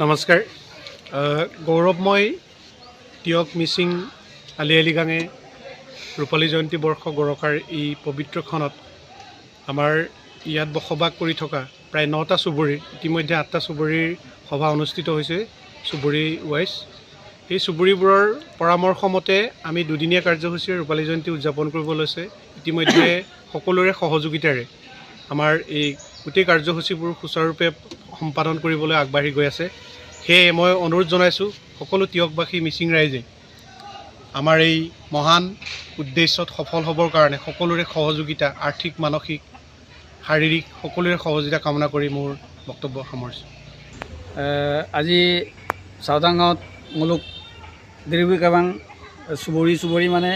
নমস্কাৰ। গৌৰৱময় তিয়ক মিচিং আলি আই লৃগাঙে ৰূপালী জয়ন্তী বৰ্ষ গৰকাৰ এই পবিত্ৰ ক্ষণত আমাৰ ইয়াত বসবাস কৰি থকা প্ৰায় 9টা চুবুৰীৰ ইতিমধ্যে 8টা চুবুৰীৰ সভা অনুষ্ঠিত হৈছে চুবুৰী ৱাইজ। এই চুবুৰীবোৰৰ পৰামৰ্শ মতে আমি দুদিনীয়া কাৰ্যসূচীৰে ৰূপালী জয়ন্তী উদযাপন কৰিব লৈছে। ইতিমধ্যে সকলোৰে সহযোগিতাৰে আমাৰ এই গোটেই কাৰ্যসূচীবোৰ সুচাৰুৰূপে সম্পাদন কৰিবলৈ আগবাঢ়ি গৈ আছে। সেয়ে মই অনুৰোধ জনাইছোঁ সকলো তিয়কবাসী মিচিং ৰাইজে আমাৰ এই মহান উদ্দেশ্যত সফল হ'বৰ কাৰণে সকলোৰে সহযোগিতা, আৰ্থিক, মানসিক, শাৰীৰিক সকলোৰে সহযোগিতা কামনা কৰি মোৰ বক্তব্য সামৰিছোঁ। আজি চাওদাং গাঁৱত মুলুক দিৰবি কাবাং চুবুৰী মানে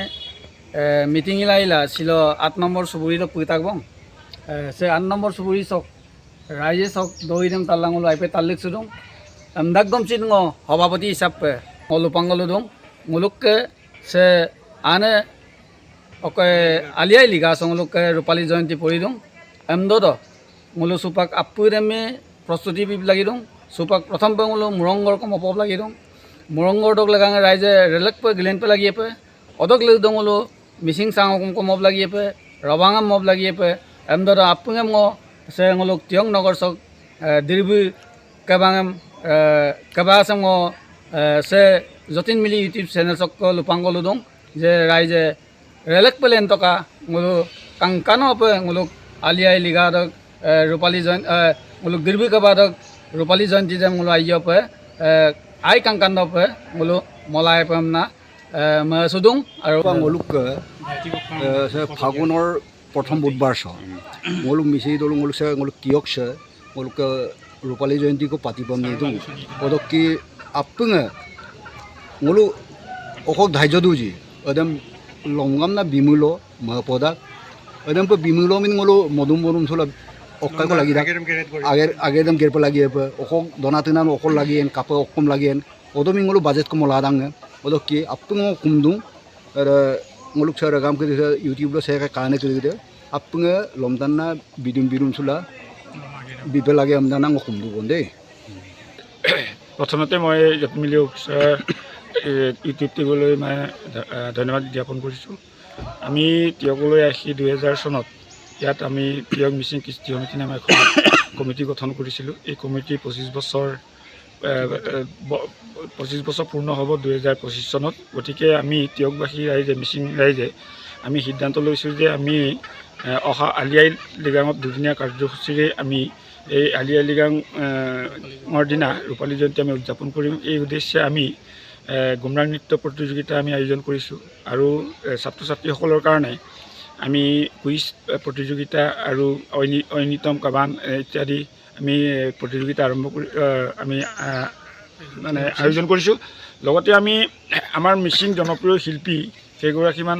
মিটিং ইলাইলা ছিল 8 নম্বৰ চুবুৰীত পুইতাকবং সে 8 নম্বৰ চুবুৰী চক রাইজে চক দইদম তালাঙলো আইপে তাল্লিক সুদং আমদাগম চিদং সভাপতি হিসাবে মলুপাঙ্গলো দং মুলুককে সে আনে অকে আলিয়াই লিগা সংলুকে রূপালী জয়ন্তী পড়ি দং এমদদ মুলু সুপাক আপুরেমে প্রস্তুতি বিপ লাগি দং সুপাক প্রথম পে মুলু মুরঙ্গর কম অপব লাগি দং মুরঙ্গর দক লাগাঙে রাইজে রেলেক পে গিলেন পে লাগিয়ে পে অদক লেগ দং মুলু মিসিং সাং কম মব লাগিয়ে পে রবাঙাম মব লাগিয়ে পে এমদদ আপুঙে ম se ngolok tiong nogor sok dirbi kabangam kabasam ngo se jotin mili youtube channel sok ko lupangol dong je raije relek pelen toka ngolo kangkano pe ngolok aliai liga dok rupali join ngolok dirbi kabadok rupali join jam ngolo ayo pe ai kangkano pe ngolo molai pamna ma sudung aro ngolok se phagunor প্রথম বুধবার ছ মোলুক মিশি দল মোলুক সে মোলুক তিয়ক সে মোলুক রূপালী জয়ন্তীকে পাতিবাম নিদুং পদকি আপঙে মোলু অকক ধার্য দুজি ওদম লংগাম না বিমুল মহাপদাক ওদম বিমুল মিন মোলু মধুম মধুম চলা অকাইক লাগি থাক আগে দম গেরপে লাগিয়ে অকক দনা তিনা অকল লাগিয়েন কাপে অকম লাগিয়েন ওদমি মোলু বাজেট কম লাদাঙে ওদকি আপঙ কুমদুং मुलुक सर काम कर यूट्यूब से काने कर अपने लमदाना बिदुम सुला बिपे लगे हमदाना खुमदू बंदे प्रथमते मैं जतमिली अफिसार यूट्यूब टीमলৈ मैं धन्यवाद ज्ञापन কৰিছোঁ। আমি তিয়কলৈ আহি 2000 চনত ইয়াত আমি তিয়ক মিচিং কৃষ্টি সমিতি নামে এখন কমিটি গঠন কৰিছিলোঁ। এই কমিটি 25 বছৰ পূৰ্ণ হ'ব 2025 চনত। গতিকে আমি তিয়কবাসী ৰাইজে মিচিং ৰাইজে আমি সিদ্ধান্ত লৈছোঁ যে আমি অহা আলি আই লৃগাঙত দুদিনীয়া কাৰ্যসূচীৰে আমি এই আলি আই লৃগাঙৰ দিনা ৰূপালী জয়ন্তী আমি উদযাপন কৰিম। এই উদ্দেশ্যে আমি গুমৰাং নৃত্য প্ৰতিযোগিতা আমি আয়োজন কৰিছোঁ আৰু ছাত্ৰ ছাত্ৰীসকলৰ কাৰণে আমি কুইজ প্ৰতিযোগিতা আৰু ঐনিতম কাবান ইত্যাদি আমি প্ৰতিযোগিতা আৰম্ভ কৰি আমি মানে আয়োজন কৰিছোঁ। লগতে আমি আমাৰ মিচিং জনপ্ৰিয় শিল্পী কেইগৰাকীমান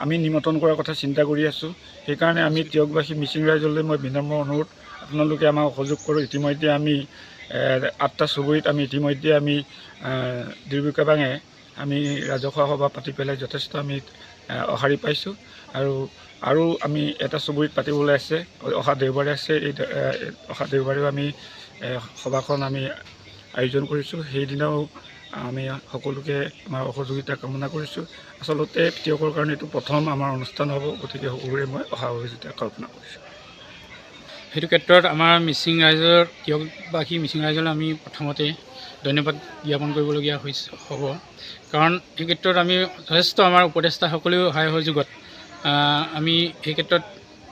আমি নিমন্ত্ৰণ কৰাৰ কথা চিন্তা কৰি আছোঁ। সেইকাৰণে আমি তিয়কবাসী মিচিং ৰাইজলৈ মই বিনম্ৰ অনুৰোধ, আপোনালোকে আমাক সহযোগ কৰক। ইতিমধ্যে আমি 8টা চুবুৰীত আমি ইতিমধ্যে আমি দিৰবি কাবাঙে আমি ৰাজহুৱা সভা পাতি পেলাই যথেষ্ট আমি অহাৰি পাইছোঁ আৰু আমি এটা চুবুৰীত পাতিবলৈ আছে, অহা দেওবাৰে আছে। এই অহা দেওবাৰেও আমি সভাখন আমি আয়োজন কৰিছোঁ। সেইদিনাও আমি সকলোকে আমাৰ সহযোগিতা কামনা কৰিছোঁ। আচলতে তিয়কৰ কাৰণে এইটো প্ৰথম আমাৰ অনুষ্ঠান হ'ব, গতিকে সকলোৰে মই সহযোগিতা কল্পনা কৰিছোঁ। সেইটো ক্ষেত্ৰত আমাৰ মিচিং ৰাইজৰ তিয়কবাসী মিচিং ৰাইজলৈ আমি প্ৰথমতে ধন্যবাদ জ্ঞাপন কৰিবলগীয়া হ'ব, কাৰণ এই ক্ষেত্ৰত আমি যথেষ্ট আমাৰ উপদেষ্টাসকলেও সহায় সহযোগত আমি এই ক্ষেত্ৰত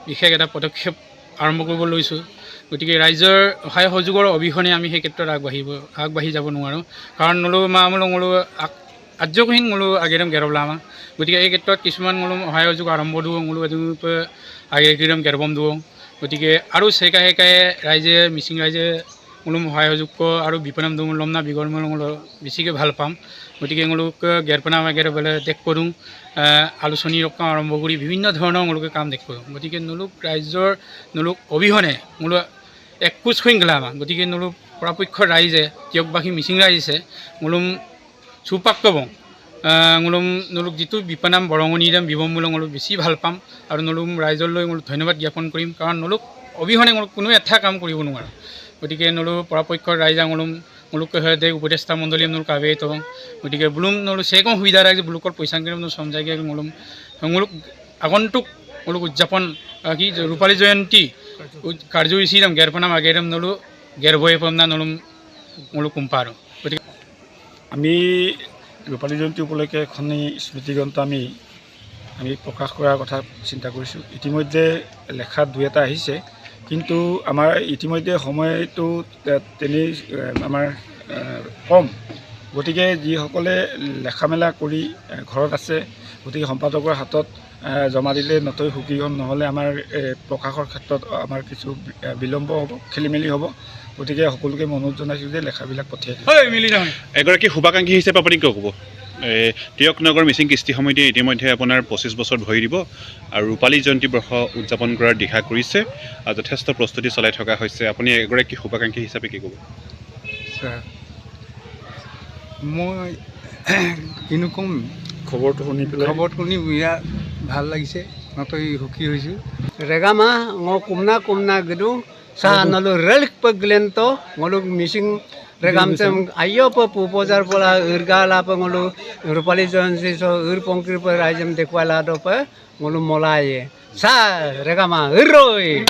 বিশেষ এটা পদক্ষেপ আৰম্ভ কৰিব লৈছোঁ। গতিকে ৰাইজৰ সহায় সহযোগৰ অবিহনে আমি সেই ক্ষেত্ৰত আগবাঢ়ি যাব নোৱাৰোঁ, কাৰণ নোলো মামলো মোলো আৰ্যহীন মোলো আগেদম গেৰবলামা। গতিকে এই ক্ষেত্ৰত কিছুমান মোলো সহায় সহযোগ আৰম্ভ দিওঁ মোলো এদিন আগেদম গেৰবম দিওঁ। গতিকে আৰু চেকাই ৰাইজে মিচিং ৰাইজে মোলো সহায় সহযোগ আৰু বিপণাম দিওঁ লমনা বিগৰ মোলো বেছিকৈ ভাল পাম। গতিকে মোলোক গেৰপনাম আগেৰে দেখ কৰোঁ আলোচনী ৰক্ষা আৰম্ভ কৰি বিভিন্ন ধৰণৰ মোলোকে কাম দেখ কৰোঁ। গতিকে নোলোক অবিহনে মোলো এক কোচ হৈ গেলামা। গতিকে নোলোক পৰাপক্ষৰ ৰাইজে তিয়কবাসী মিচিং ৰাইজে মোলোম চুপাক কবং নোলোক যিটো বিপণাম বৰঙণি দাম বিৱমূলক মোলোক বেছি ভাল পাম আৰু নোলোক ৰাইজলৈ মোলোক ধন্যবাদ জ্ঞাপন কৰিম, কাৰণ নোলোক অবিহনে মোলোক কোনো এটা কাম কৰিব নোৱাৰোঁ। গতিকে নোলো পৰাপক্ষৰ ৰাইজ আঙুলম मुलुग दे उपदेष्टा मंडली मुलुग कावे तो गति के बुलुम नलु से कम सुविधा रहे बुलुकर पैसा के समझाए मुलुम मुलुग आगंतुक मुलुग उद्यापन कि रूपाली जयंती कार्यसूची गेरपना मागेरम नलु गेरबोए पमना नलुम मुलुग कुम्पारो गति আমি ৰূপালী জয়ন্তী উপলক্ষে এখনি স্মৃতিগ্ৰন্থ আমি প্ৰকাশ কৰাৰ কথা চিন্তা কৰিছোঁ। ইতিমধ্যে লেখা 2-এটা আহিছে, কিন্তু আমাৰ ইতিমধ্যে সময়টো তেনেই আমাৰ কম। গতিকে যিসকলে লেখা মেলা কৰি ঘৰত আছে, গতিকে সম্পাদকৰ হাতত জমা দিলে নথৈ সুখীখন নহ'লে আমাৰ প্ৰকাশৰ ক্ষেত্ৰত আমাৰ কিছু বিলম্ব হ'ব, খেলি মেলি হ'ব। গতিকে সকলোকে অনুৰোধ জনাইছোঁ যে লেখাবিলাক পঠিয়াই দিয়ক। এগৰাকী শুভাকাংক্ষী হিচাপে আপুনি কিয় ক'ব? টিয়ক নগৰ মিচিং কৃষ্টি সমিতিয়ে ইতিমধ্যে আপোনাৰ 25 বছৰ ভৰি দিব আৰু ৰূপালী জয়ন্তী বৰ্ষ উদযাপন কৰাৰ দিহা কৰিছে আৰু যথেষ্ট প্ৰস্তুতি চলাই থকা হৈছে। আপুনি এগৰাকী শুভাকাংক্ষী হিচাপে কি ক'ব? মই কিনো ক'ম, খবৰটো শুনি পেলাই খবৰটো শুনি বিৰাট ভাল লাগিছে, নতই সুখী হৈছোঁ। regama ngo kumna gedung sa nalu relik peglento ngoluk missing regam tem ayo pa pupozar pola urgala pa ngolu rupali jonsi so urpongkir pa rajam dekwala do pa ngolu molaye sa regama uroi